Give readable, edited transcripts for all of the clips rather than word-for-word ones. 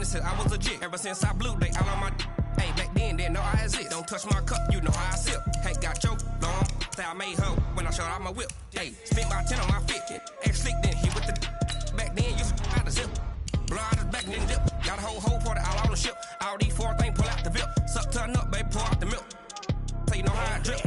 honest, I was legit. Ever since I blew, they all on my hey, back then, didn't know I exist. Don't touch my cup, you know how I sip. Hey, got your long, say I made her when I showed out my whip. Hey, spent my 10 on my fit. Ex-slick, then hit with the back then, used to out the zip. Blow out his back, then dip. Got a whole party all on the ship. All these 4 things, pull out the VIP. Suck, turn up, baby, pour out the milk. So you know how I drip.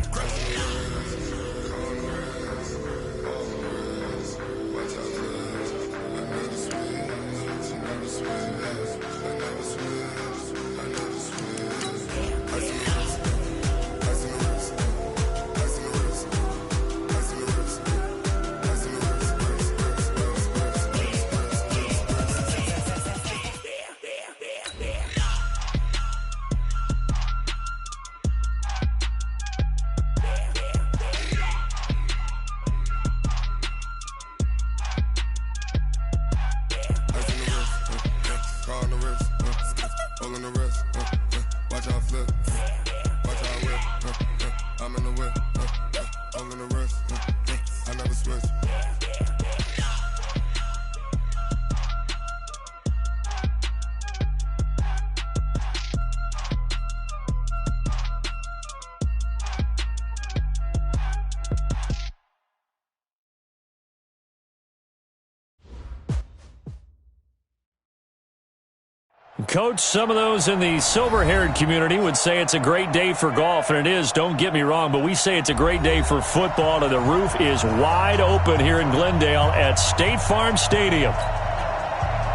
Coach, some of those in the silver-haired community would say it's a great day for golf, and it is, don't get me wrong, but we say it's a great day for football, and the roof is wide open here in Glendale at State Farm Stadium.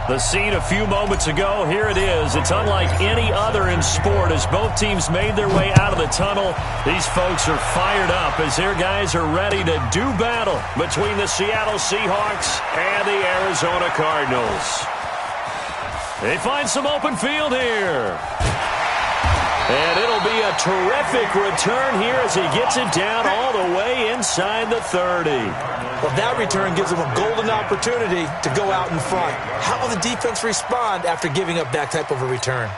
The scene a few moments ago, here it is. It's unlike any other in sport as both teams made their way out of the tunnel. These folks are fired up as their guys are ready to do battle between the Seattle Seahawks and the Arizona Cardinals. They find some open field here. And it'll be a terrific return here as he gets it down all the way inside the 30. Well, that return gives them a golden opportunity to go out in front. How will the defense respond after giving up that type of a return?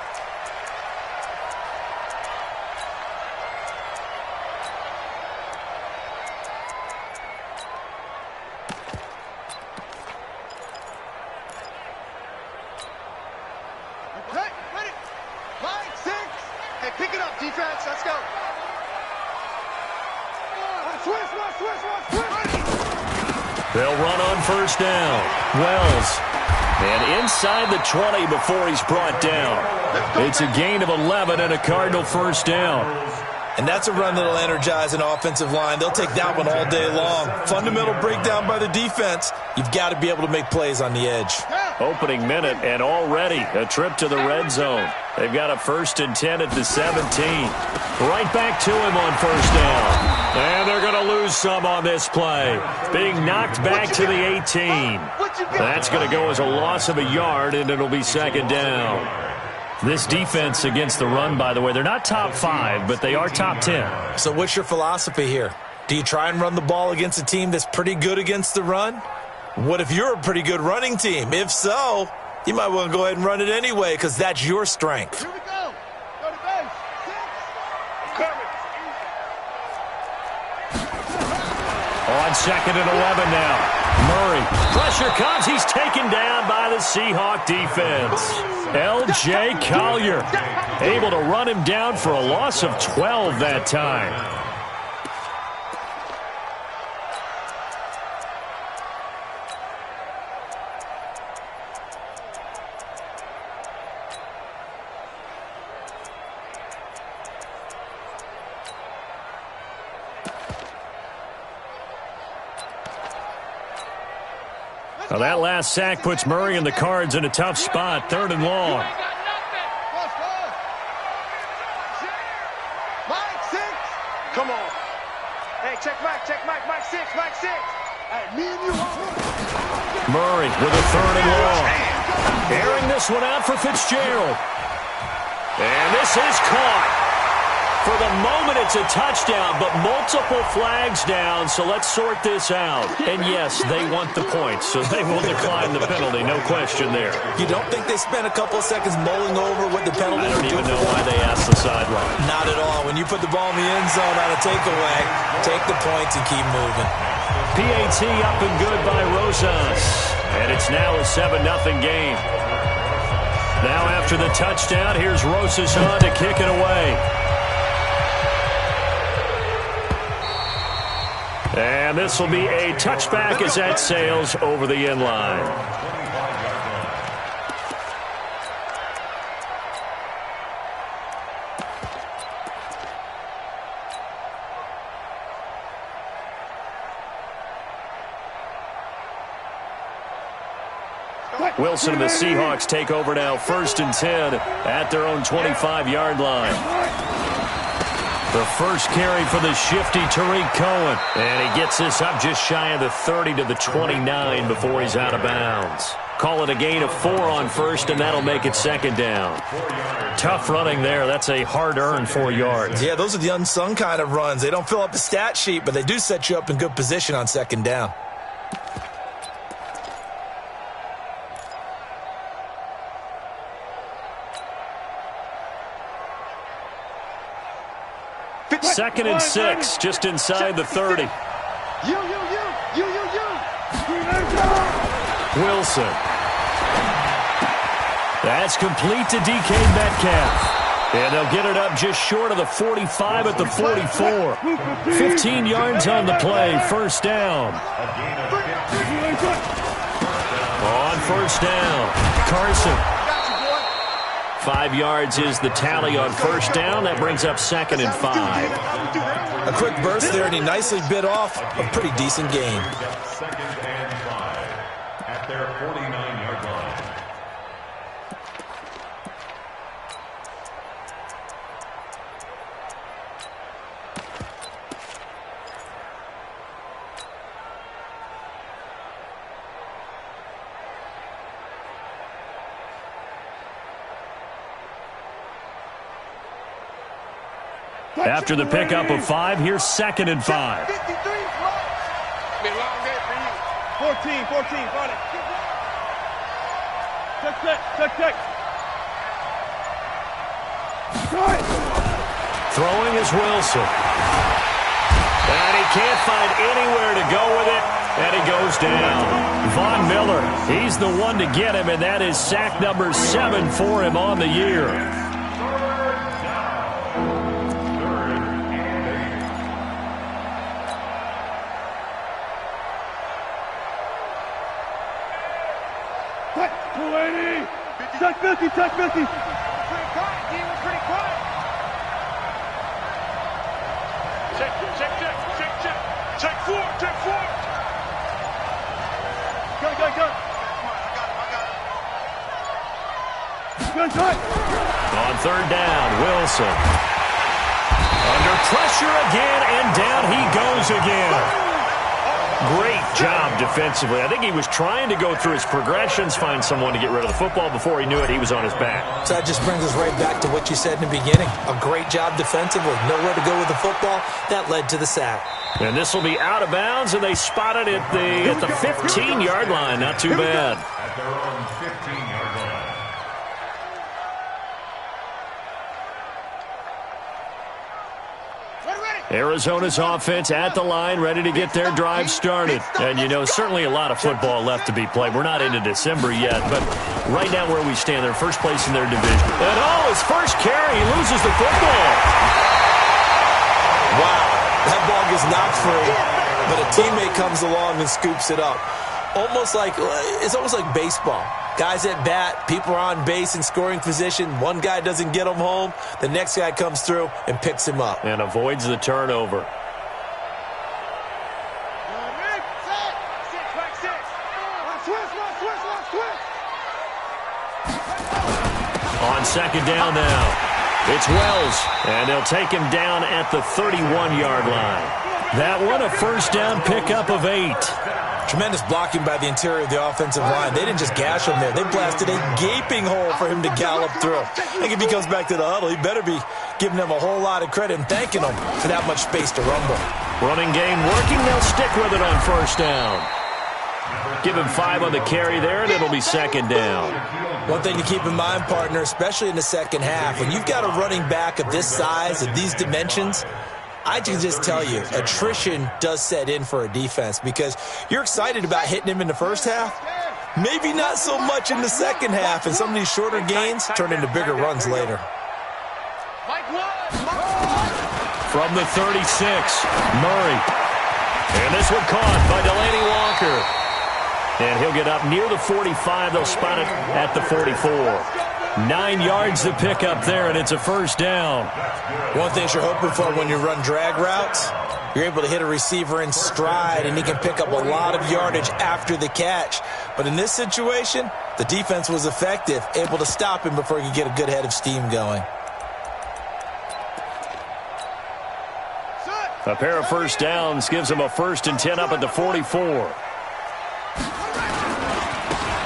They'll run on first down. Wells. And inside the 20 before he's brought down. It's a gain of 11 and a Cardinal first down. And that's a run that'll energize an offensive line. They'll take that one all day long. Fundamental breakdown by the defense. You've got to be able to make plays on the edge. Opening minute and already a trip to the red zone. They've got a 1st and 10 at the 17. Right back to him on first down. And they're going to lose some on this play. Being knocked back to the 18. That's going to go as a loss of a yard, and it'll be 2nd down. This defense against the run, by the way, they're not top 5, but they are top 10. So what's your philosophy here? Do you try and run the ball against a team that's pretty good against the run? What if you're a pretty good running team? If so, you might want to go ahead and run it anyway because that's your strength. Here we go. Go to base. 6. On 2nd and 11 now. Murray. Pressure comes. He's taken down by the Seahawk defense. L.J. Collier able to run him down for a loss of 12 that time. Now that last sack puts Murray and the Cards in a tough spot, 3rd and long. Come on. Hey, check Mike, Mike 6, Mike 6. Hey, me and you. Murray with a 3rd and long. Airing this one out for Fitzgerald. And this is caught. For the moment, it's a touchdown, but multiple flags down, so let's sort this out. And yes, they want the points, so they will decline the penalty, no question there. You don't think they spent a couple of seconds mulling over what the penalty would do? I don't even know why they asked the sideline. Not at all. When you put the ball in the end zone on a takeaway, take the points and keep moving. PAT up and good by Rosas. And it's now a 7-0 game. Now after the touchdown, here's Rosas on to kick it away. And this will be a touchback as that sails over the end line. Wilson and the Seahawks take over now, 1st and 10 at their own 25-yard line. The first carry for the shifty Tariq Cohen. And he gets this up just shy of the 30 to the 29 before he's out of bounds. Call it a gain of 4 on first, and that'll make it 2nd down. Tough running there. That's a hard-earned 4 yards. Yeah, those are the unsung kind of runs. They don't fill up the stat sheet, but they do set you up in good position on 2nd down. Second and 6, just inside the 30. Wilson. That's complete to DK Metcalf. And they'll get it up just short of the 45 at the 44. 15 yards on the play, 1st down. On 1st down, Carson. 5 yards is the tally on 1st down. That brings up 2nd and 5. A quick burst there, and he nicely bit off a pretty decent gain. 2nd and 5 at their 49-yard line. After the pickup of 5, here's 2nd and 5. 53. Been a long day for you. 14, got it. Check. Throwing is Wilson. And he can't find anywhere to go with it, and he goes down. Von Miller, he's the one to get him, and that is sack number 7 for him on the year. Check 50. Pretty quiet, D. We're pretty quiet. Check 4. Go. Good. On 3rd down, Wilson. Under pressure again, and down he goes again. Great job defensively. I think he was trying to go through his progressions, find someone to get rid of the football. Before he knew it, he was on his back. So that just brings us right back to what you said in the beginning. A great job defensively. Nowhere to go with the football. That led to the sack. And this will be out of bounds, and they spot it at the 15-yard line. Not too bad. At their own 15-yard line. Arizona's offense at the line, ready to get their drive started. And, you know, certainly a lot of football left to be played. We're not into December yet, but right now where we stand, they're first place in their division. And, his first carry, he loses the football. Wow, that ball gets knocked free, but a teammate comes along and scoops it up. It's almost like baseball. Guys at bat, people are on base in scoring position. One guy doesn't get him home. The next guy comes through and picks him up. And avoids the turnover. On 2nd down now, it's Wells, and they'll take him down at the 31-yard line. That one, a 1st down pickup of 8. Tremendous blocking by the interior of the offensive line. They didn't just gash him there. They blasted a gaping hole for him to gallop through. I think if he comes back to the huddle, he better be giving them a whole lot of credit and thanking them for that much space to rumble. Running game working. They'll stick with it on 1st down. Give him 5 on the carry there, and it'll be 2nd down. One thing to keep in mind, partner, especially in the second half, when you've got a running back of this size, of these dimensions, I can just tell you, attrition does set in for a defense because you're excited about hitting him in the first half, Maybe not so much in the second half, and some of these shorter gains turn into bigger runs later. From the 36, Murray. And this one caught by Delaney Walker. And he'll get up near the 45. They'll spot it at the 44. 9 yards to pick up there, and it's a first down. One thing you're hoping for when you run drag routes, you're able to hit a receiver in stride, and he can pick up a lot of yardage after the catch. But in this situation, the defense was effective, able to stop him before he could get a good head of steam going. A pair of first downs gives him a 1st and 10 up at the 44.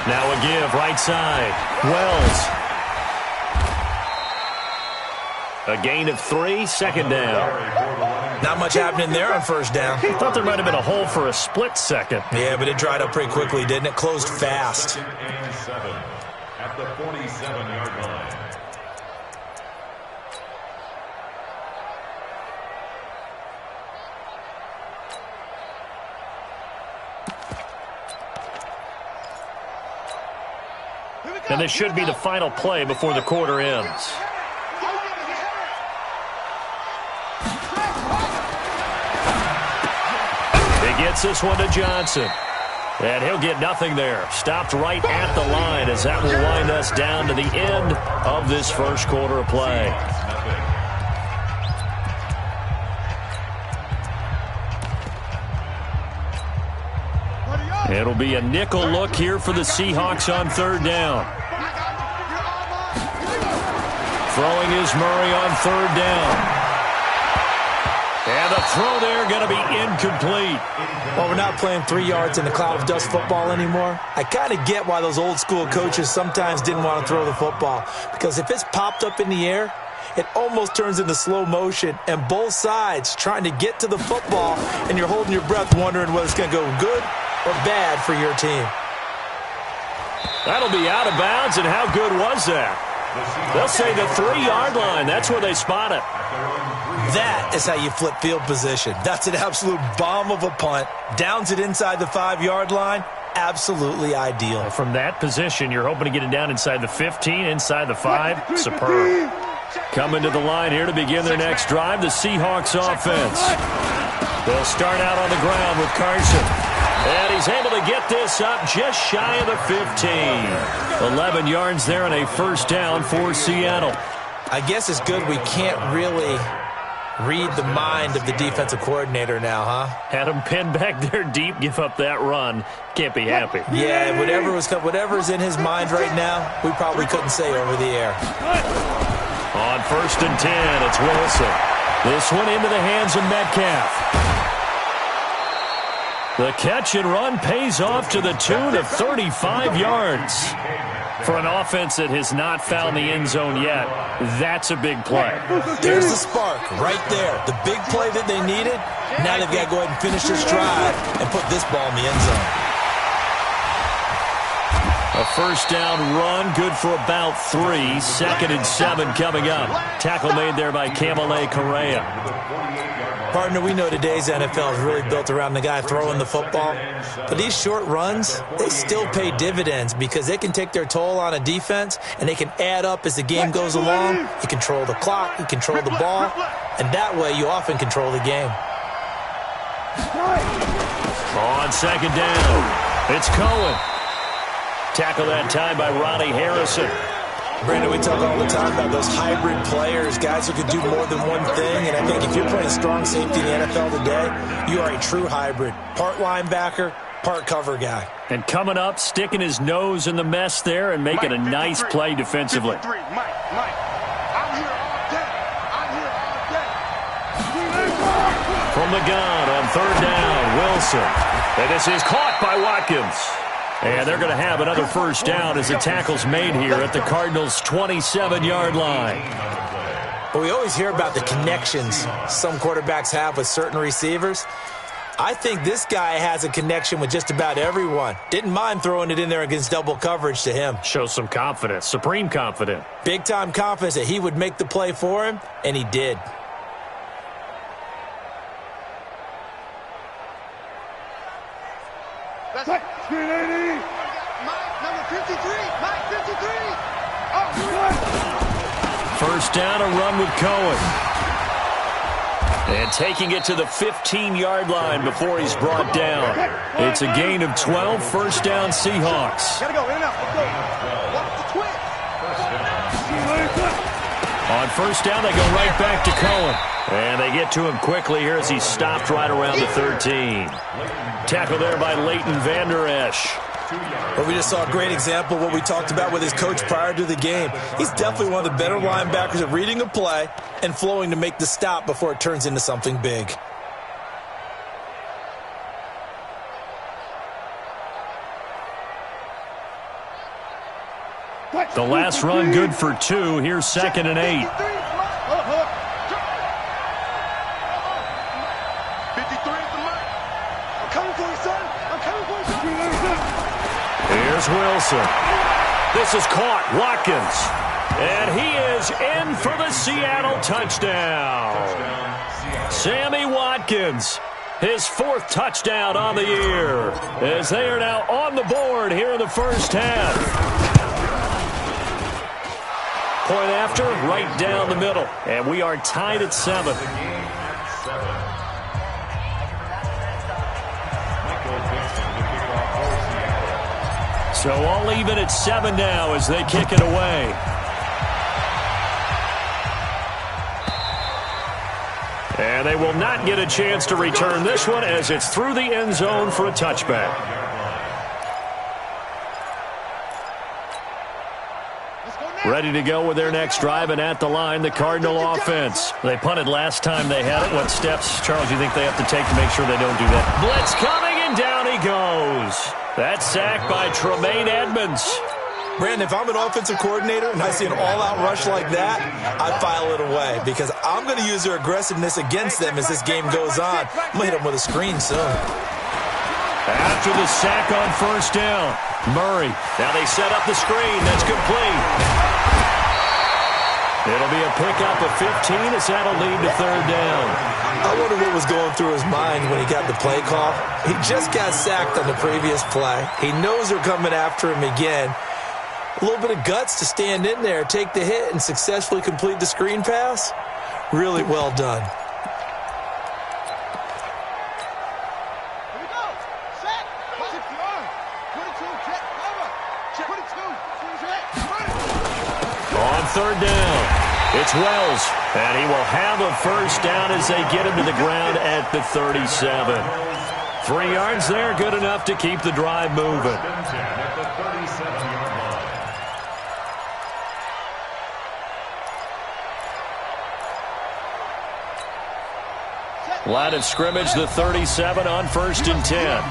Now a give, right side. Wells. A gain of 3, second down. Not much happening there on first down. I thought there might have been a hole for a split second. Yeah, but it dried up pretty quickly, didn't it? Closed fast. And 7 at the 47-yard line. And this should be the final play before the quarter ends. He gets this one to Johnson. And he'll get nothing there. Stopped right at the line as that will wind us down to the end of this first quarter of play. It'll be a nickel look here for the Seahawks on third down. Throwing is Murray on third down. And the throw there going to be incomplete. Well, we're not playing 3 yards in the cloud of dust football anymore. I kind of get why those old school coaches sometimes didn't want to throw the football. Because if it's popped up in the air, it almost turns into slow motion, and both sides trying to get to the football, and you're holding your breath wondering whether it's going to go good or bad for your team. That'll be out of bounds, and how good was that? They'll say the 3-yard line. That's where they spot it. That is how you flip field position. That's an absolute bomb of a punt. Downs it inside the 5-yard line. Absolutely ideal. From that position, you're hoping to get it down inside the 15, inside the 5. Superb. Coming to the line here to begin their next drive, the Seahawks offense. They'll start out on the ground with Carson. And he's able to get this up just shy of the 15. 11 yards there and a first down for Seattle. I guess it's good we can't really read the mind of the defensive coordinator now, huh? Had him pinned back there deep, give up that run. Can't be happy. Yeah, whatever's in his mind right now, we probably couldn't say over the air. On 1st and 10, it's Wilson. This one into the hands of Metcalf. The catch and run pays off to the tune of 35 yards. For an offense that has not found the end zone yet, that's a big play. There's the spark right there. The big play that they needed. Now they've got to go ahead and finish this drive and put this ball in the end zone. A first down run, good for about 3. 2nd and 7 coming up. Tackle made there by Kamale Correa. Partner, we know today's NFL is really built around the guy throwing the football. But these short runs, they still pay dividends because they can take their toll on a defense and they can add up as the game goes along. You control the clock, you control the ball, and that way you often control the game. On 2nd down, it's Cohen. Tackle that time by Ronnie Harrison. Brandon, we talk all the time about those hybrid players, guys who can do more than one thing, and I think if you're playing strong safety in the NFL today, you are a true hybrid. Part linebacker, part cover guy. And coming up, sticking his nose in the mess there and making a nice play defensively. Mike, I'm here all day. I'm here all day. From the gun on 3rd down, Wilson. And this is caught by Watkins. And they're going to have another first down as the tackle's made here at the Cardinals' 27-yard line. But we always hear about the connections some quarterbacks have with certain receivers. I think this guy has a connection with just about everyone. Didn't mind throwing it in there against double coverage to him. Shows some confidence, supreme confidence. Big-time confidence that he would make the play for him, and he did. That's it. Mike, number 53. Mike, 53. Oh, First down, a run with Cohen. And taking it to the 15-yard line before he's brought down. It's a gain of 12, first down Seahawks. gotta go, in and out. Let's go. Watch the twist. On first down, they go right back to Cohen. And they get to him quickly here as he's stopped right around the 13. Tackle there by Leighton Vander Esch. Well, we just saw a great example of what we talked about with his coach prior to the game. He's definitely one of the better linebackers at reading a play and flowing to make the stop before it turns into something big. The last run good for 2. Here's 2nd and 8. 53 at the mark. I'm coming for you, son. I'm coming for you, son. Here's Wilson. This is caught. Watkins. And he is in for the Seattle touchdown. Sammy Watkins, his 4th touchdown on the year, as they are now on the board here in the first half. Point after, right down the middle. And we are tied at 7. So all even at 7 now as they kick it away. And they will not get a chance to return this one as it's through the end zone for a touchback. Ready to go with their next drive, and at the line, the Cardinal offense. They punted last time they had it. What steps, Charles, you think they have to take to make sure they don't do that? Blitz coming, and down he goes. That's sacked by Tremaine Edmonds. Brandon, if I'm an offensive coordinator and I see an all-out rush like that, I file it away because I'm going to use their aggressiveness against them as this game goes on. I'm going to hit them with a screen soon. After the sack on first down, Murray. Now they set up the screen. That's complete. It'll be a pickup of 15 as that'll lead to 3rd down. I wonder what was going through his mind when he got the play call. He just got sacked on the previous play. He knows they're coming after him again. A little bit of guts to stand in there, take the hit, and successfully complete the screen pass. Really well done. Here we go. Set. 22. Check. Cover. Check. 22. On 3rd down, it's Wells, and he will have a first down as they get him to the ground at the 37. 3 yards there, good enough to keep the drive moving. Line of scrimmage, the 37 on 1st and 10.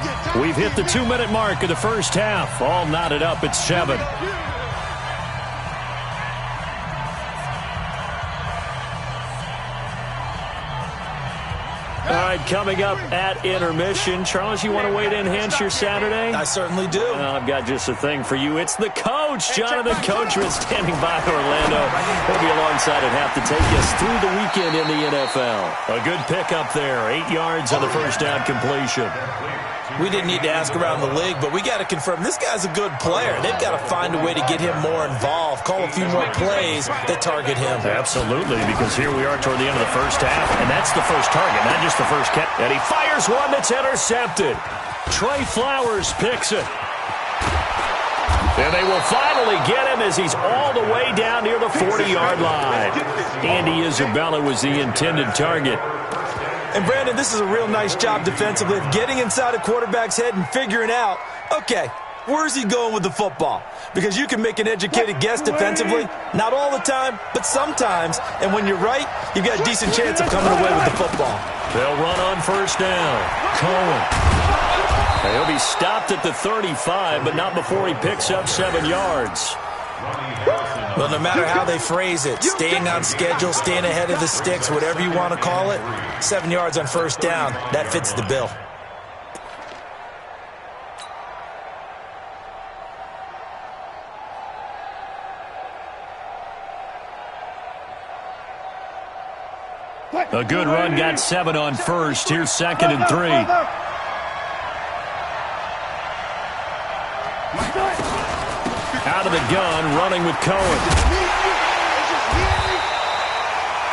We've hit the 2-minute mark of the first half. All knotted up at 7. All right, coming up at intermission. Charles, you want to wait to enhance your Saturday? I certainly do. Well, I've got just a thing for you. It's the coach, Jonathan Coachman, standing by Orlando. He'll be alongside at half to take us through the weekend in the NFL. A good pickup there, 8 yards on the first down completion. We didn't need to ask around the league, but we got to confirm this guy's a good player. They've got to find a way to get him more involved, call a few more plays that target him. Absolutely, because here we are toward the end of the first half, and that's the first target, not just the first catch. And he fires one that's intercepted. Trey Flowers picks it. And they will finally get him as he's all the way down near the 40-yard line. Andy Isabella was the intended target. And, Brandon, this is a real nice job defensively of getting inside a quarterback's head and figuring out, okay, where's he going with the football? Because you can make an educated guess defensively, not all the time, but sometimes. And when you're right, you've got a decent chance of coming away with the football. They'll run on first down. Cohen. He'll be stopped at the 35, but not before he picks up 7 yards. Well, no matter how they phrase it, staying on schedule, staying ahead of the sticks, whatever you want to call it, 7 yards on first down, that fits the bill. A good run, got 7 on first. Here's 2nd and 3. Out of the gun, running with Cohen.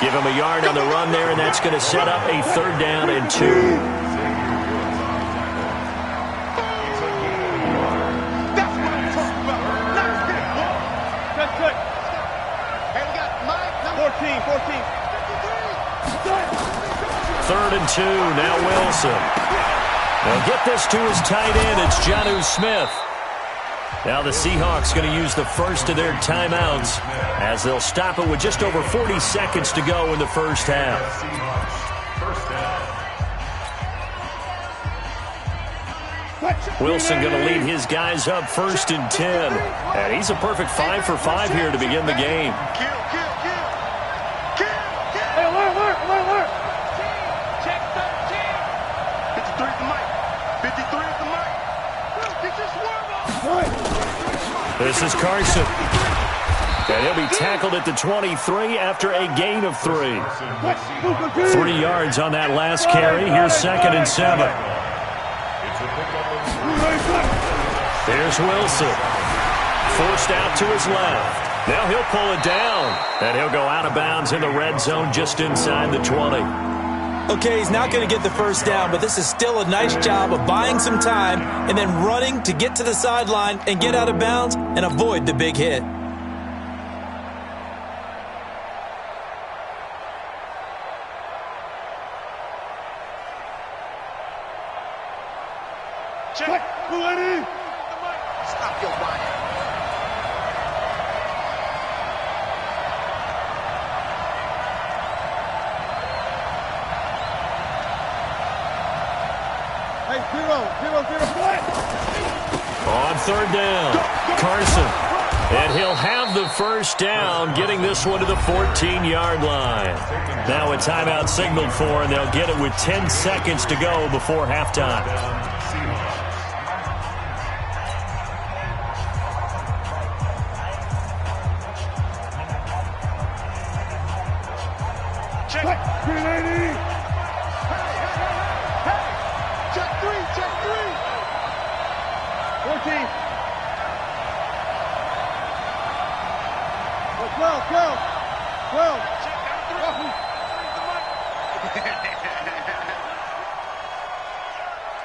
Give him a yard on the run there, and that's going to set up a 3rd down and 2. That's what I'm talking about. Nice hit, boy. Good. Hey, we got Mike. 14. 3rd and 2, now Wilson. They'll get this to his tight end. It's Jonnu Smith. Now the Seahawks going to use the first of their timeouts as they'll stop it with just over 40 seconds to go in the first half. Wilson going to lead his guys up 1st and 10. And he's a perfect 5 for 5 here to begin the game. Kill. Hey, alert. Check 13. 53 is the mic. 53 is the mic. Get your swerve off. This is Carson. And he'll be tackled at the 23 after a gain of 3. 3 yards on that last carry. Here's 2nd and 7. Here's Wilson. Forced out to his left. Now he'll pull it down. And he'll go out of bounds in the red zone just inside the 20. Okay, he's not going to get the first down, but this is still a nice job of buying some time and then running to get to the sideline and get out of bounds and avoid the big hit. Check. Stop your whining. Hey, zero, flat. On 3rd down, Carson. And he'll have the first down, getting this one to the 14-yard line. Now a timeout signaled for, and they'll get it with 10 seconds to go before halftime. Check. 380. Hey. Check 3. 14. 12.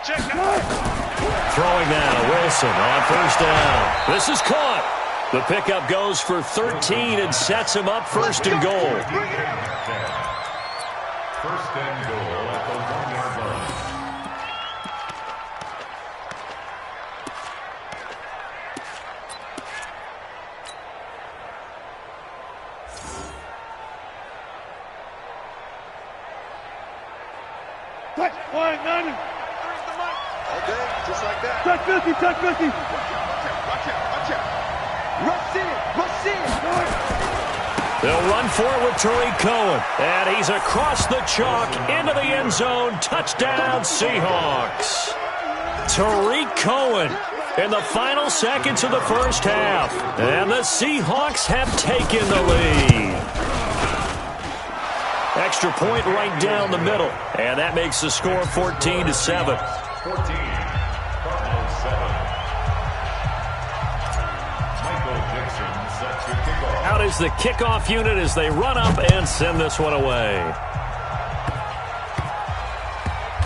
Check. Throwing now, Wilson on 1st down. This is caught. The pickup goes for 13 and sets him up 1st and goal. 1st and goal at the 1-yard line. Line 90. Okay, just like that. Check 50. Watch out. Rush in. They'll run for it with Tariq Cohen. And he's across the chalk into the end zone. Touchdown, Seahawks. Tariq Cohen in the final seconds of the first half. And the Seahawks have taken the lead. Extra point right down the middle. And that makes the score 14-7. 14, Cardinals 7. Michael Dixon sets the kickoff. Out is the kickoff unit as they run up and send this one away.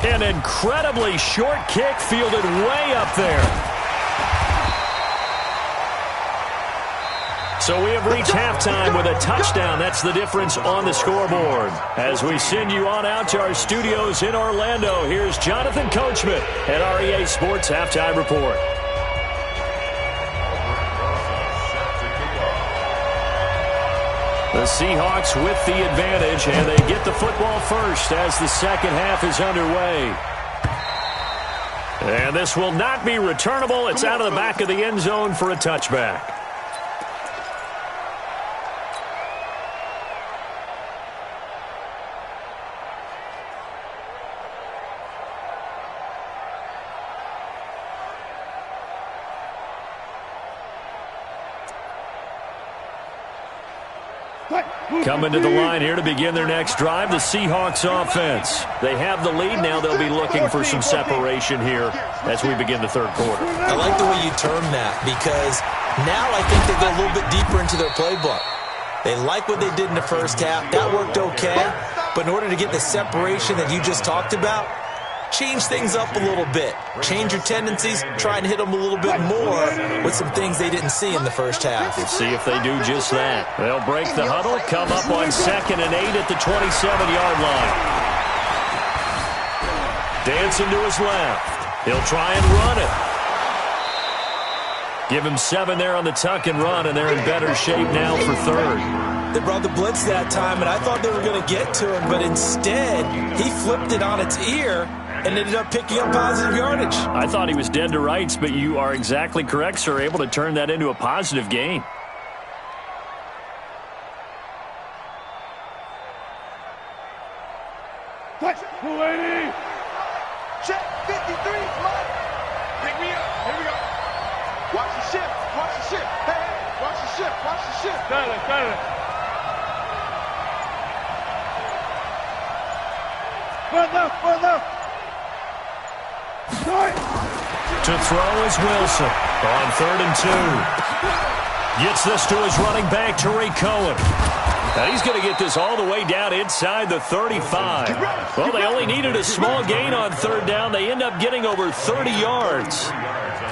An incredibly short kick fielded way up there. So we have reached halftime with a touchdown. That's the difference on the scoreboard. As we send you on out to our studios in Orlando, here's Jonathan Coachman at REA Sports Halftime Report. The Seahawks with the advantage, and they get the football first as the second half is underway. And this will not be returnable. It's out of the back of the end zone for a touchback. Coming to the line here to begin their next drive, the Seahawks offense. They have the lead now. They'll be looking for some separation here as we begin the third quarter. I like the way you term that because now I think they go a little bit deeper into their playbook. They like what they did in the first half. That worked okay. But in order to get the separation that you just talked about, change things up a little bit. Change your tendencies, try and hit them a little bit more with some things they didn't see in the first half. Let's see if they do just that. They'll break the huddle, come up on 2nd and 8 at the 27-yard line. Dancing to his left. He'll try and run it. Give him 7 there on the tuck and run, and they're in better shape now for third. They brought the blitz that time, and I thought they were going to get to him, but instead, he flipped it on its ear and ended up picking up positive yardage. I thought he was dead to rights, but you are exactly correct, sir, able to turn that into a positive gain. Touch, 280. Check, 53, Mike. Pick me up. Here we go. Watch the shift. Watch the shift. Hey, watch the shift. Watch the shift. Got it. Front left. To throw is Wilson on 3rd and 2. Gets this to his running back, Tariq Cohen. Now he's going to get this all the way down inside the 35. Well, they only needed a small gain on 3rd down. They end up getting over 30 yards.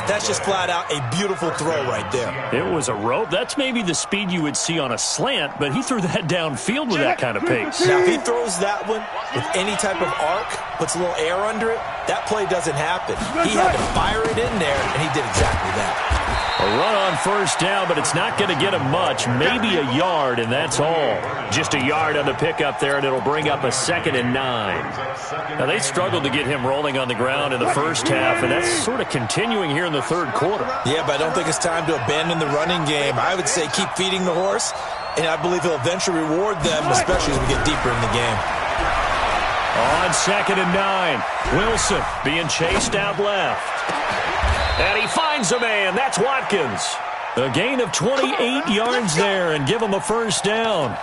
That's just flat out a beautiful throw right there. It was a rope. That's maybe the speed you would see on a slant, but he threw that downfield with that kind of pace. Now, if he throws that one with any type of arc, puts a little air under it, that play doesn't happen. He had to fire it in there, and he did exactly that. A run on 1st down, but it's not going to get him much. Maybe a yard, and that's all. Just a yard on the pickup there, and it'll bring up a 2nd and 9. Now, they struggled to get him rolling on the ground in the first half, and that's sort of continuing here in the third quarter. Yeah, but I don't think it's time to abandon the running game. I would say keep feeding the horse, and I believe he'll eventually reward them, especially as we get deeper in the game. On 2nd and 9, Wilson being chased out left. And he finds a man. That's Watkins. A gain of 28 yards there and give him a 1st down.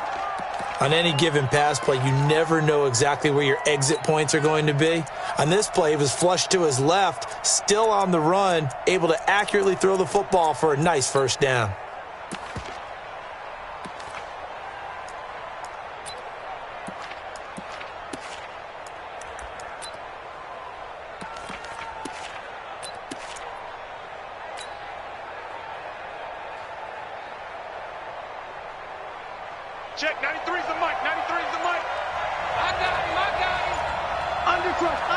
On any given pass play, you never know exactly where your exit points are going to be. On this play, he was flushed to his left, still on the run, able to accurately throw the football for a nice 1st down. Check, 93's the mic. 93's the mic. I got him. Under pressure.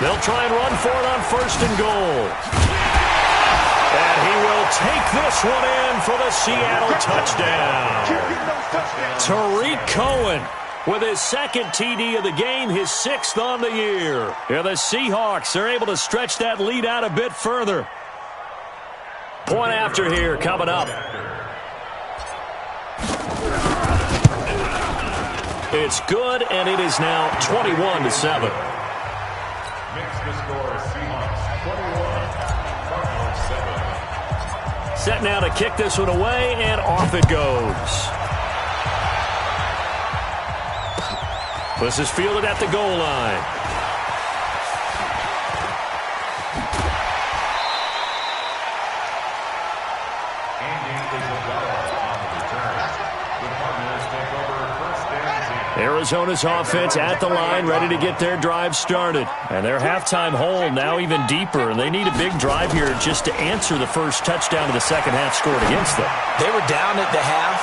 They'll try and run for it on 1st and goal. And he will take this one in for the Seattle touchdown. Tariq Cohen with his 2nd TD of the game, his 6th on the year. Yeah, the Seahawks are able to stretch that lead out a bit further. Point after here coming up. It's good, and it is now 21-7. Makes the score Seahawks 21, Cardinals 7. Set now to kick this one away, and off it goes. This is fielded at the goal line. Arizona's offense at the line, ready to get their drive started. And their halftime hole now even deeper, and they need a big drive here just to answer the first touchdown of the second half scored against them. They were down at the half.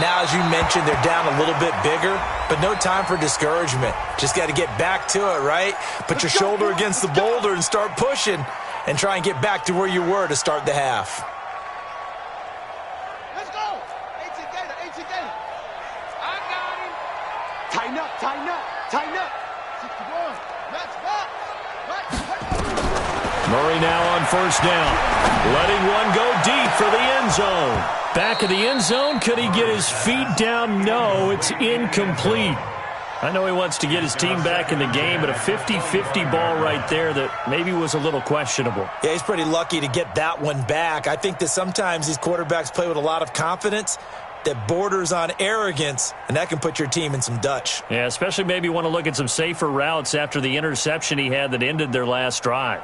Now, as you mentioned, they're down a little bit bigger, but no time for discouragement. Just got to get back to it, right? Put your shoulder against the boulder and start pushing and try and get back to where you were to start the half. Let's go. 18 Gator. I got him. Tighten up. 61. Let's go. Murray now on 1st down. Letting one go deep for the end zone. Back of the end zone. Could he get his feet down? No, it's incomplete. I know he wants to get his team back in the game, but a 50-50 ball right there that maybe was a little questionable. Yeah, he's pretty lucky to get that one back. I think that sometimes these quarterbacks play with a lot of confidence that borders on arrogance, and that can put your team in some Dutch. Yeah, especially maybe want to look at some safer routes after the interception he had that ended their last drive.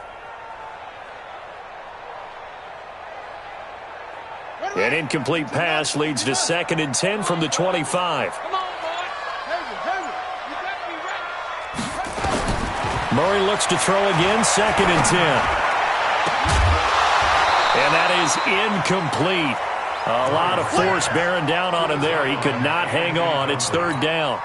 An incomplete pass leads to 2nd and 10 from the 25. Murray looks to throw again, 2nd and 10. And that is incomplete. A lot of force bearing down on him there. He could not hang on. It's 3rd down.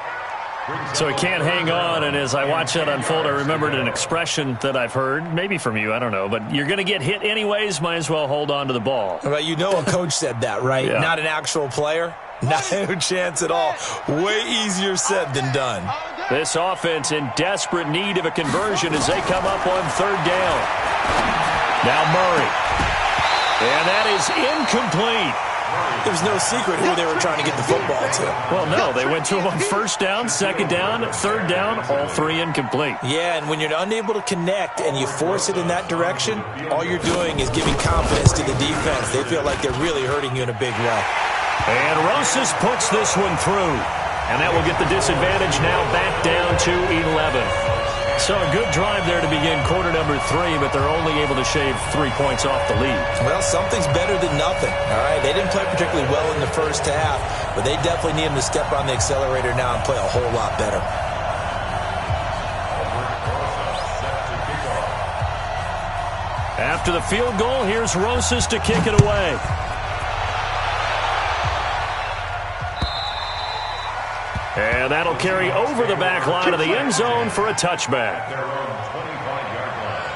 So he can't hang on, and as I watch that unfold, I remembered an expression that I've heard, maybe from you, I don't know, but you're going to get hit anyways, might as well hold on to the ball. Well, you know a coach said that, right? Yeah. Not an actual player. No chance at all. Way easier said than done. This offense in desperate need of a conversion as they come up on 3rd down. Now Murray. And that is incomplete. There's no secret who they were trying to get the football to. Well, no, they went to him on 1st down, 2nd down, 3rd down, all 3 incomplete. Yeah, and when you're unable to connect and you force it in that direction, all you're doing is giving confidence to the defense. They feel like they're really hurting you in a big way. And Rosas puts this one through. And that will get the disadvantage now back down to 11. So a good drive there to begin quarter number 3, but they're only able to shave 3 points off the lead. Well, something's better than nothing, all right? They didn't play particularly well in the first half, but they definitely need them to step on the accelerator now and play a whole lot better. After the field goal, here's Rosas to kick it away. And that'll carry over the back line of the end zone for a touchback. Their own 25-yard line.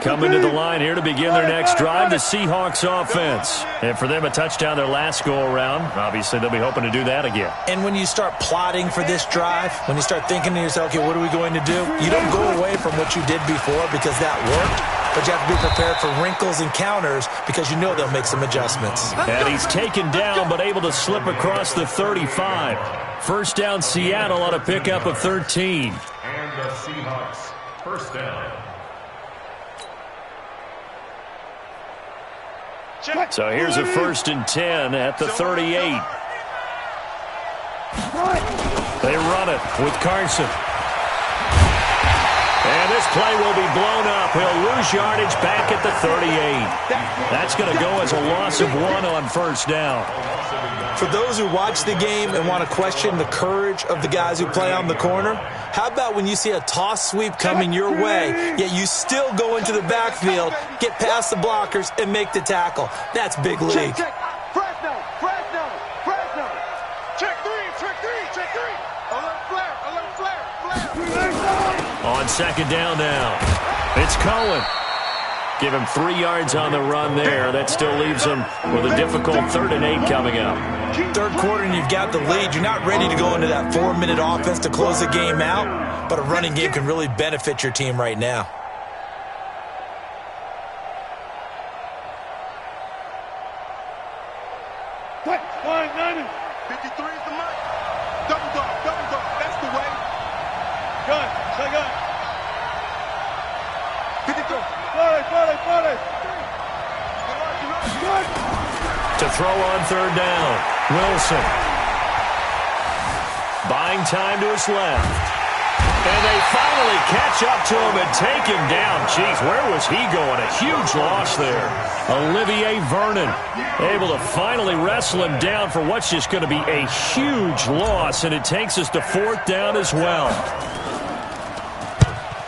Coming to the line here to begin their next drive, the Seahawks offense. And for them, a touchdown their last go-around. Obviously, they'll be hoping to do that again. And when you start plotting for this drive, when you start thinking to yourself, okay, what are we going to do? You don't go away from what you did before because that worked, but you have to be prepared for wrinkles and counters because you know they'll make some adjustments. And he's taken down but able to slip across the 35. 1st down Seattle on a pickup of 13. And the Seahawks, 1st down. So here's a 1st and 10 at the 38. They run it with Carson. And this play will be blown up. He'll lose yardage back at the 38. That's going to go as a loss of 1 on 1st down. For those who watch the game and want to question the courage of the guys who play on the corner, how about when you see a toss sweep coming your way, yet you still go into the backfield, get past the blockers, and make the tackle? That's big league. Check. Fresno. Check 3. Alert flare. On 2nd down now, it's Cohen. Give him 3 yards on the run there. That still leaves him with a difficult 3rd and 8 coming up. 3rd quarter and you've got the lead. You're not ready to go into that 4-minute offense to close the game out, but a running game can really benefit your team right now. Line 90. 53 is the mark. Double dog. That's the way. Gun. Say gun. 53. Play. To throw on 3rd down, Wilson. Buying time to his left. And they finally catch up to him and take him down. Jeez, where was he going? A huge loss there. Olivier Vernon able to finally wrestle him down for what's just going to be a huge loss, and it takes us to 4th down as well.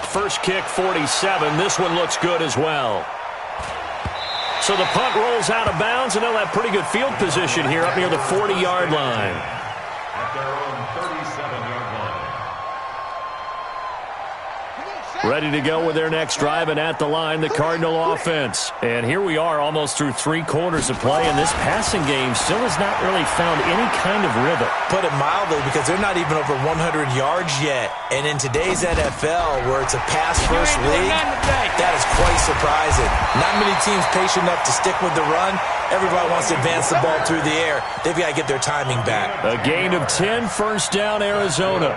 First kick, 47. This one looks good as well. So the punt rolls out of bounds, and they'll have pretty good field position here up near the 40-yard line. At their own 37-yard line. Ready to go with their next drive, and at the line, the Cardinal offense. And here we are almost through 3 quarters of play, and this passing game still has not really found any kind of rhythm. Put it mildly, because they're not even over 100 yards yet. And in today's NFL, where it's a pass-first league, that is quite surprising. Not many teams patient enough to stick with the run. Everybody wants to advance the ball through the air. They've got to get their timing back. A gain of 10, first down, Arizona.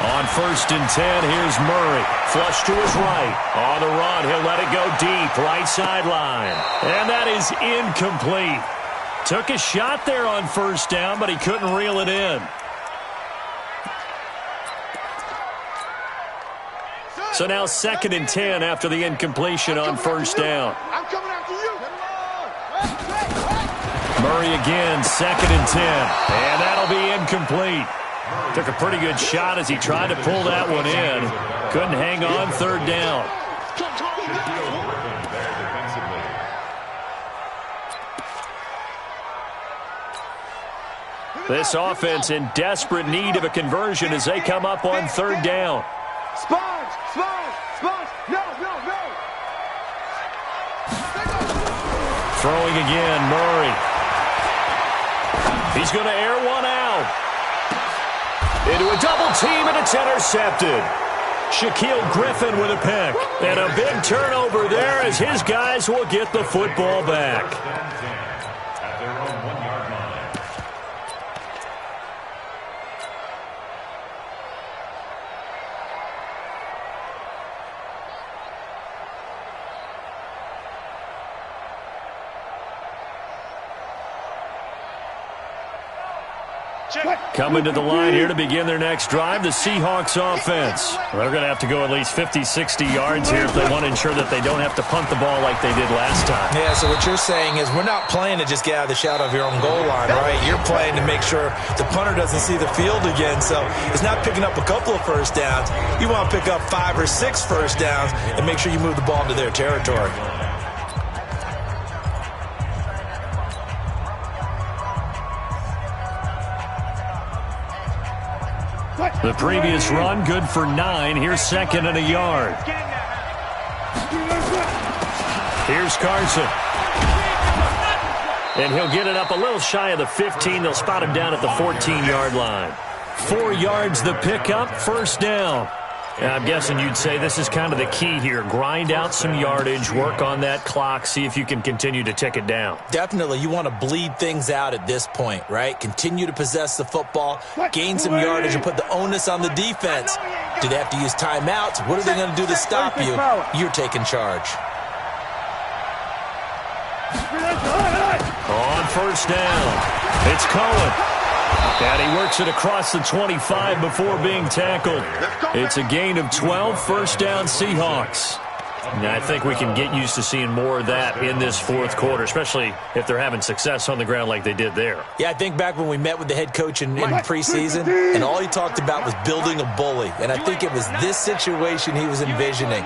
On first and 10, here's Murray. Flush to his right. On the run, he'll let it go deep. Right sideline. And that is incomplete. Took a shot there on first down, but he couldn't reel it in. So now 2nd and 10 after the incompletion on first down. I'm coming after you. Murray again, 2nd and 10. And that'll be incomplete. Took a pretty good shot as he tried to pull that one in. Couldn't hang on, 3rd down. This offense in desperate need of a conversion as they come up on 3rd down. Sponge, sponge, sponge. No. Throwing again, Murray. He's going to air one out. Into a double team, and it's intercepted. Shaquille Griffin with a pick. And a big turnover there as his guys will get the football back. At their own 1-yard line. Coming to the line here to begin their next drive, the Seahawks offense. They're going to have to go at least 50, 60 yards here if they want to ensure that they don't have to punt the ball like they did last time. Yeah, so what you're saying is we're not playing to just get out of the shadow of your own goal line, right? You're playing to make sure the punter doesn't see the field again. So it's not picking up a couple of first downs. You want to pick up 5 or 6 first downs and make sure you move the ball into their territory. The previous run, good for 9. Here's 2nd and a yard. Here's Carson. And he'll get it up a little shy of the 15. They'll spot him down at the 14-yard line. 4 yards the pickup, first down. And I'm guessing you'd say this is kind of the key here. Grind out some yardage, work on that clock, see if you can continue to tick it down. Definitely. You want to bleed things out at this point, right? Continue to possess the football, gain some yardage, and put the onus on the defense. Do they have to use timeouts? What are they going to do to stop you? You're taking charge. On first down, it's Cohen. And he works it across the 25 before being tackled. It's a gain of 12, first down Seahawks. And I think we can get used to seeing more of that in this 4th quarter, especially if they're having success on the ground like they did there. Yeah, I think back when we met with the head coach in preseason, and all he talked about was building a bully. And I think it was this situation he was envisioning.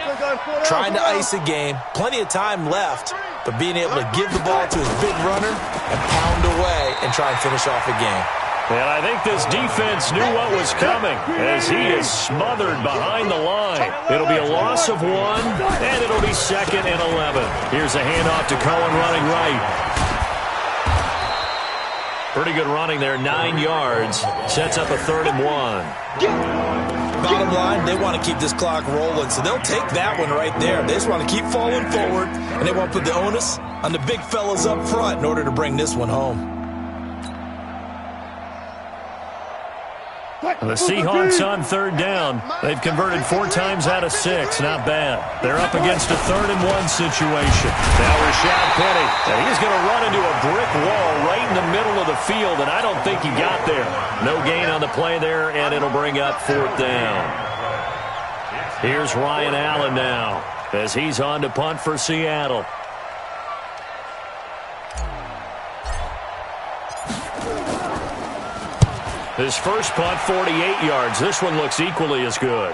Trying to ice a game, plenty of time left, but being able to give the ball to his big runner and pound away and try and finish off a game. And I think this defense knew what was coming as he is smothered behind the line. It'll be a loss of 1, and it'll be 2nd and 11. Here's a handoff to Cohen running right. Pretty good running there, 9 yards. Sets up a 3rd and 1. Bottom line, they want to keep this clock rolling, so they'll take that one right there. They just want to keep falling forward, and they want to put the onus on the big fellas up front in order to bring this one home. The Seahawks on 3rd down. They've converted 4 times out of 6. Not bad. They're up against a 3rd and 1 situation. Now Rashad Penny. And he's going to run into a brick wall right in the middle of the field, and I don't think he got there. No gain on the play there, and it'll bring up 4th down. Here's Ryan Allen now as he's on to punt for Seattle. His first punt, 48 yards. This one looks equally as good.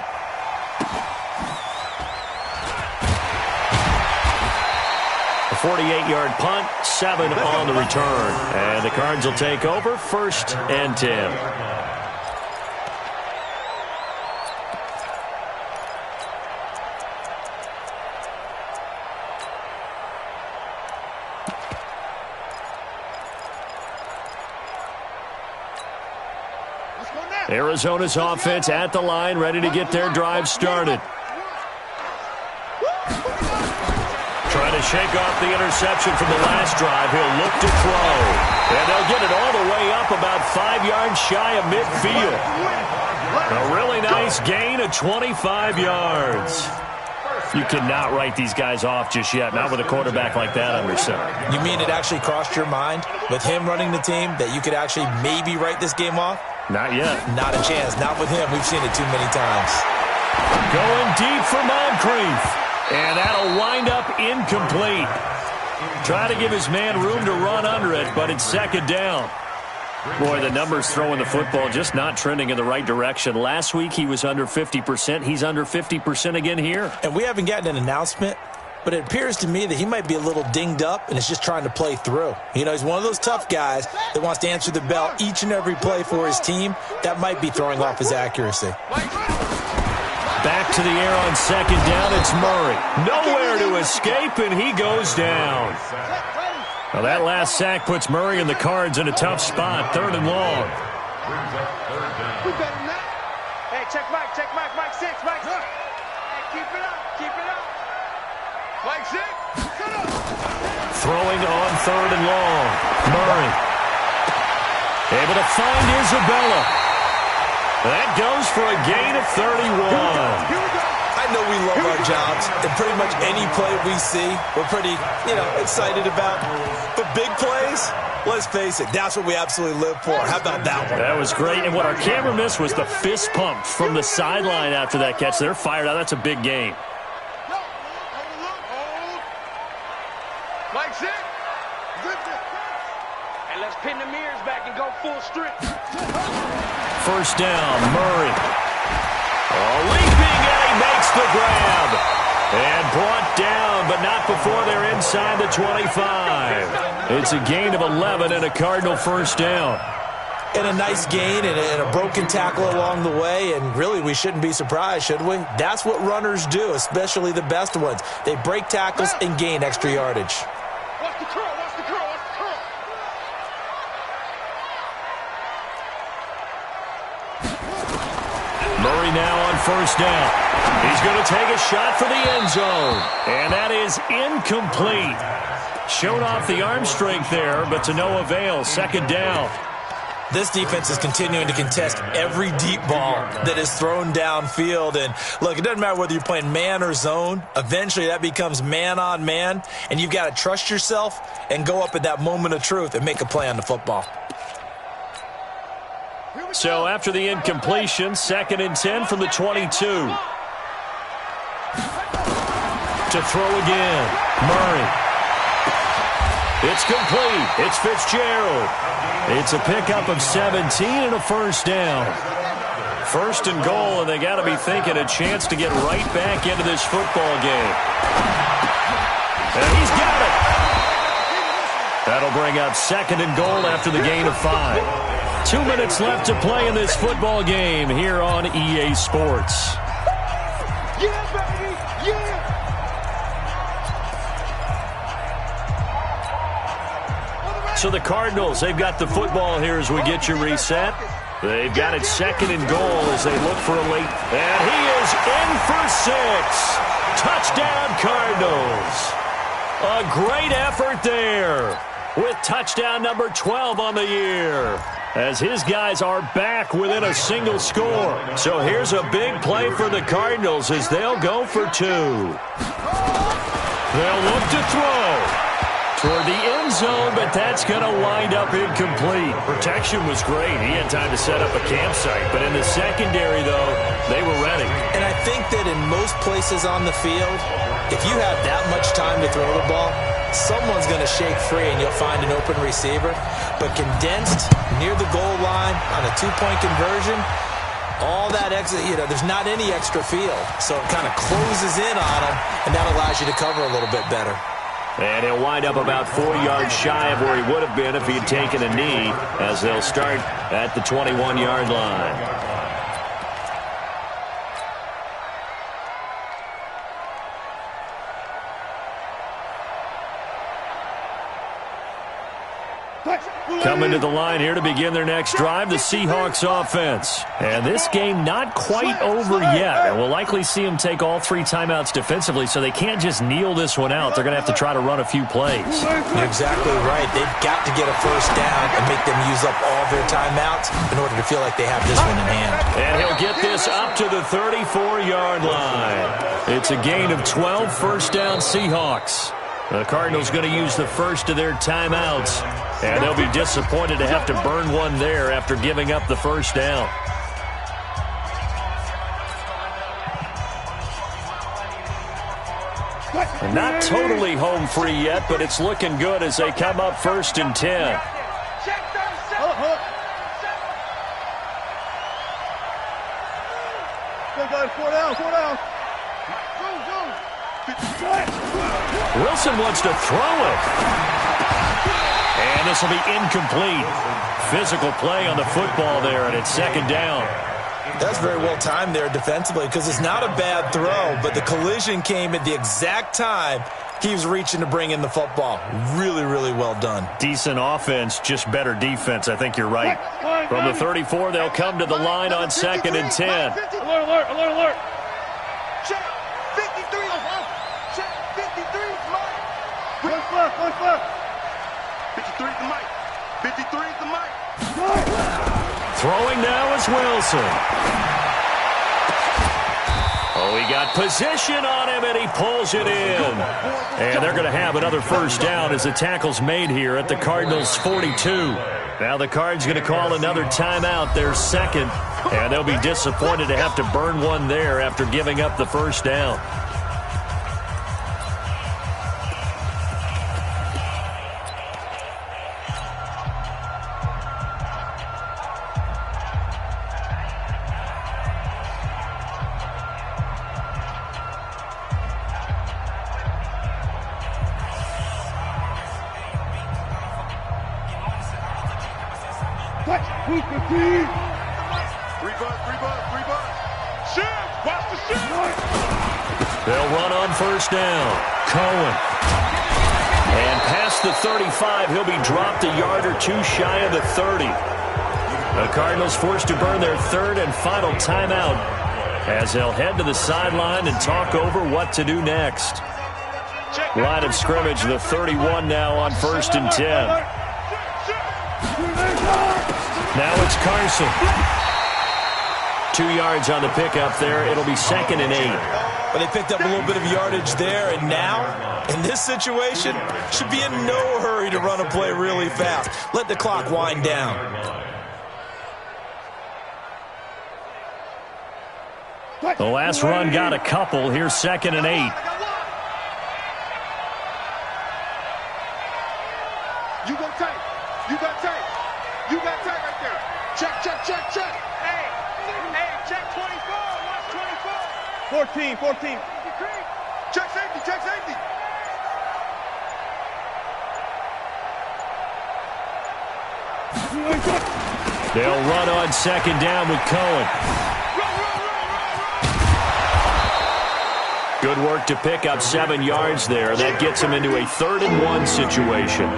48-yard punt, 7 on the return. And the Cards will take over, 1st and 10. Arizona's offense at the line, ready to get their drive started. Trying to shake off the interception from the last drive. He'll look to throw. And they'll get it all the way up about 5 yards shy of midfield. A really nice gain of 25 yards. You cannot write these guys off just yet, not with a quarterback like that under center. You mean it actually crossed your mind with him running the team that you could actually maybe write this game off? Not yet. Not a chance. Not with him. We've seen it too many times. Going deep for Moncrief. And that'll wind up incomplete. Try to give his man room to run under it, but it's 2nd down. Boy, the numbers throwing the football just not trending in the right direction. Last week he was under 50%. He's under 50% again here. And we haven't gotten an announcement, but it appears to me that he might be a little dinged up and is just trying to play through. You know, he's one of those tough guys that wants to answer the bell each and every play for his team. That might be throwing off his accuracy. Back to the air on 2nd down. It's Murray. Nowhere to escape, and he goes down. Now that last sack puts Murray and the Cards in a tough spot. 3rd and long. Hey, check Mike, Mike 6, Mike 6. Hey, keep it up. Mike 6, shut up. Throwing on 3rd and long. Murray. Able to find Isabella. That goes for a gain of 31. I know we love our jobs, and pretty much any play we see, we're pretty, excited about. But big plays, let's face it, that's what we absolutely live for. How about that one? That was great, and what our camera missed was the fist pump from the sideline after that catch. They're fired out. That's a big gain. Mike 6. And let's pin the mirrors back and go full strip. 1st down, Murray. Leaping, and he makes the grab. And brought down, but not before they're inside the 25. It's a gain of 11 and a Cardinal 1st down. And a nice gain and a broken tackle along the way, and really we shouldn't be surprised, should we? That's what runners do, especially the best ones. They break tackles and gain extra yardage. Watch the curl. Murray now on 1st down. He's going to take a shot for the end zone. And that is incomplete. Showed off the arm strength there, but to no avail. 2nd down. This defense is continuing to contest every deep ball that is thrown downfield. And, look, it doesn't matter whether you're playing man or zone. Eventually that becomes man on man, and you've got to trust yourself and go up at that moment of truth and make a play on the football. So after the incompletion, 2nd and 10 from the 22. To throw again, Murray. It's complete. It's Fitzgerald. It's a pickup of 17 and a 1st down. 1st and goal, and they got to be thinking a chance to get right back into this football game. And he's got it. That'll bring up 2nd and goal after the gain of 5. 2 minutes left to play in this football game here on EA Sports. Yeah, baby, yeah. So the Cardinals, they've got the football here as we get you reset. They've got it 2nd and goal as they look for a late. And he is in for 6. Touchdown, Cardinals. A great effort there with touchdown number 12 on the year, as his guys are back within a single score. So here's a big play for the Cardinals as they'll go for 2. They'll look to throw toward the end zone, but that's going to wind up incomplete. Protection was great. He had time to set up a campsite, but in the secondary, though, they were ready. And I think that in most places on the field, if you have that much time to throw the ball, someone's going to shake free and you'll find an open receiver. But condensed near the goal line on a 2-point conversion, all that extra, there's not any extra field. So it kind of closes in on them, and that allows you to cover a little bit better. And he'll wind up about 4 yards shy of where he would have been if he had taken a knee, as they'll start at the 21-yard line. Coming to the line here to begin their next drive, the Seahawks offense. And this game not quite over yet. And we'll likely see them take all 3 timeouts defensively, so they can't just kneel this one out. They're going to have to try to run a few plays. You're exactly right. They've got to get a first down and make them use up all their timeouts in order to feel like they have this one in hand. And he'll get this up to the 34-yard line. It's a gain of 12, first down Seahawks. The Cardinals going to use the first of their timeouts, and they'll be disappointed to have to burn one there after giving up the first down. And not totally home free yet, but it's looking good as they come up 1st and 10. Four down. Wilson wants to throw it. And this will be incomplete. Physical play on the football there, and it's 2nd down. That's very well timed there defensively because it's not a bad throw, but the collision came at the exact time he was reaching to bring in the football. Really, really well done. Decent offense, just better defense. I think you're right. From the 34, they'll come to the line on 2nd and 10. Alert. Check. 53. Check. 53 is mine. What's left? 53 is the mic. 53 is the mic. Throwing now is Wilson. Oh, he got position on him, and he pulls it in. And they're going to have another first down as the tackle's made here at the Cardinals' 42. Now the Cards going to call another timeout, their 2nd, and they'll be disappointed to have to burn one there after giving up the first down. Three bucks. Shift. Watch the shift. They'll run on first down. Cohen. And past the 35, he'll be dropped a yard or 2 shy of the 30. The Cardinals forced to burn their 3rd and final timeout as they'll head to the sideline and talk over what to do next. Line of scrimmage, the 31 now on 1st and 10. Now it's Carson. 2 yards on the pickup there. It'll be 2nd and 8. But they picked up a little bit of yardage there, and now, in this situation, should be in no hurry to run a play really fast. Let the clock wind down. The last run got a couple. Here's 2nd and 8. You got tight. You got tight. You got tight right there. Check. Hey, check 24. Watch 24. 14. Check safety. They'll run on 2nd down with Cohen. Good work to pick up 7 yards there. That gets him into a 3rd and 1 situation.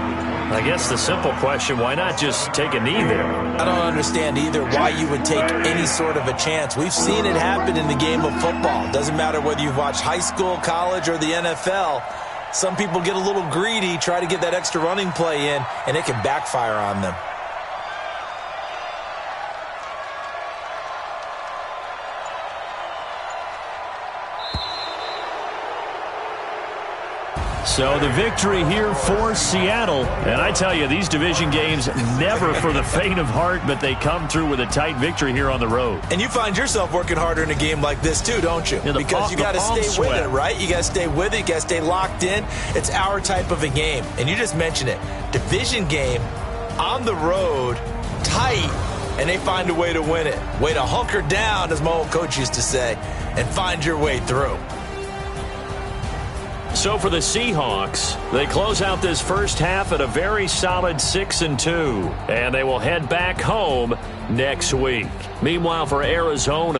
I guess the simple question, why not just take a knee there? I don't understand either why you would take any sort of a chance. We've seen it happen in the game of football. Doesn't matter whether you've watched high school, college, or the NFL. Some people get a little greedy, try to get that extra running play in, and it can backfire on them. So the victory here for Seattle. And I tell you, these division games, never for the faint of heart, but they come through with a tight victory here on the road. And you find yourself working harder in a game like this too, don't you? Yeah, because you got to stay with it, right? You got to stay with it. You got to stay locked in. It's our type of a game. And you just mentioned it. Division game, on the road, tight, and they find a way to win it. Way to hunker down, as my old coach used to say, and find your way through. So for the Seahawks, they close out this first half at a very solid 6-2, and they will head back home next week. Meanwhile, for Arizona,